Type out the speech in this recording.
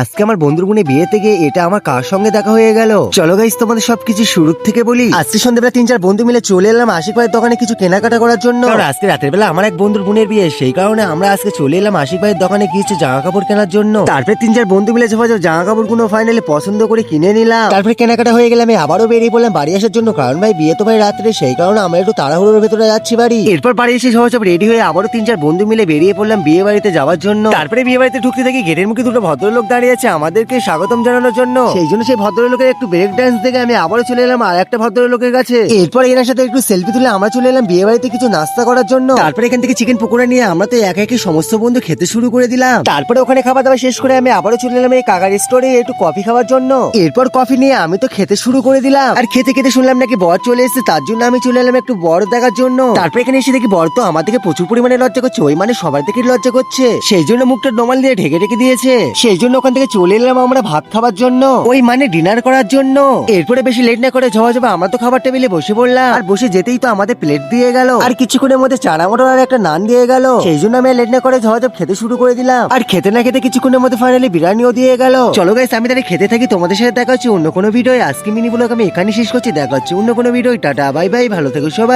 আজকে আমার বন্ধুর বোনের বিয়েতে গিয়ে এটা আমার কার সঙ্গে দেখা হয়ে গেল। চলো গাইস তোমাদের সবকিছু শুরু থেকে বলি। আজকে সন্ধ্যাবেলা 3-4 বন্ধু মিলে চলে এলাম আশিক ভাইয়ের দোকানে কিছু কেনাকাটা করার জন্য। কারণ আজকে রাতের বেলা আমার এক বন্ধুর বোনের বিয়ে, সেই কারণে আমরা আজকে চলে এলাম আশিক ভাইয়ের দোকানে কিছু জামা কাপড় কেনার জন্য। তারপরে 3-4 বন্ধু মিলে যখন জামা কাপড় গুলো ফাইনালি পছন্দ করে কিনে নিলাম। তারপরে কেনাকাটা হয়ে গেলে আমি আবারও বেরিয়ে পড়লাম বাড়ি আসার জন্য, কারণ ভাই বিয়ে তো ভাই রাত্রে, সেই কারণে আমরা একটু তাড়াহুড়োর ভেতরে যাচ্ছি বাড়ি। এরপর বাড়ি এসে সব রেডি হয়ে আবারও 3-4 বন্ধু মিলে বেরিয়ে পড়লাম বিয়ে বাড়িতে যাওয়ার জন্য। তারপরে বিয়ে বাড়িতে ঢুকতে দেখি গেটের মুখে দুটো ভদ্রলোক দাঁড়িয়ে আছে আমাদেরকে স্বাগতম জানানোর জন্য। সেই জন্য সেই ভদ্রলোকের একটু ব্রেক ডান্স দেখে আমি আবারও চলে এলাম আর একটা ভদ্রলোকের কাছে। এরপর এনার সাথে একটু সেলফি তুলে আমরা চলে এলাম বিয়ে বাড়িতে কিছু নাস্তা করার জন্য। তারপরে এখান থেকে চিকেন পকোড়া নিয়ে আমরা তো একে একে সমস্ত বন্ধু খেতে শুরু করে দিলাম। তারপরে ওখানে খাওয়া দাওয়া শেষ করে আমি আবারও চলে এলাম এই কাকার স্টোরে একটু কফি খাওয়ার জন্য। এরপর কফি নিয়ে আমি তো খেতে শুরু করে দিলাম। আর খেতে খেতে শুনলাম নাকি বর চলে এসেছে, তার জন্য আমি চলে এলাম একটু বর দেখার জন্য। তারপরে এখানে এসে দেখি বর তো আমার থেকে প্রচুর পরিমাণে লজ্জা করছে, ওই মানে সবার থেকে লজ্জা করছে, সেই জন্য মুখটা নরমাল দিয়ে ঢেকে ঢেকে দিয়েছে। সেই জন্য ওখান থেকে চলে এলাম আমরা ভাত খাবার জন্য, ওই মানে ডিনার করার জন্য। এরপরে বেশি লেট না করে ঝপাঝপা আমরা তো খাবার টেবিলে বসে পড়লাম। আর বসে যেতেই তো আমাদের প্লেট দিয়ে গেল আর কিছুক্ষণের মধ্যে চানা মটর আর একটা নান দিয়ে গেল। সেই জন্য আমি লেট না করে ঝপাঝপ খেতে শুরু করে দিলাম। আর খেতে না খেতে কিছুক্ষণের মধ্যে ফাইনালি বিরিয়ানিও দিয়ে গেল। চলো গাইস আমি তাহলে খেতে থাকি, তোমাদের সাথে দেখা হচ্ছে অন্য কোনো ভিডিও। আজকে মিনি ব্লগ আমি এখানে শেষ করছি, দেখা হচ্ছে অন্য কোনো ভিডিও। টাটা বাই বাই, ভালো থেকো সবাই।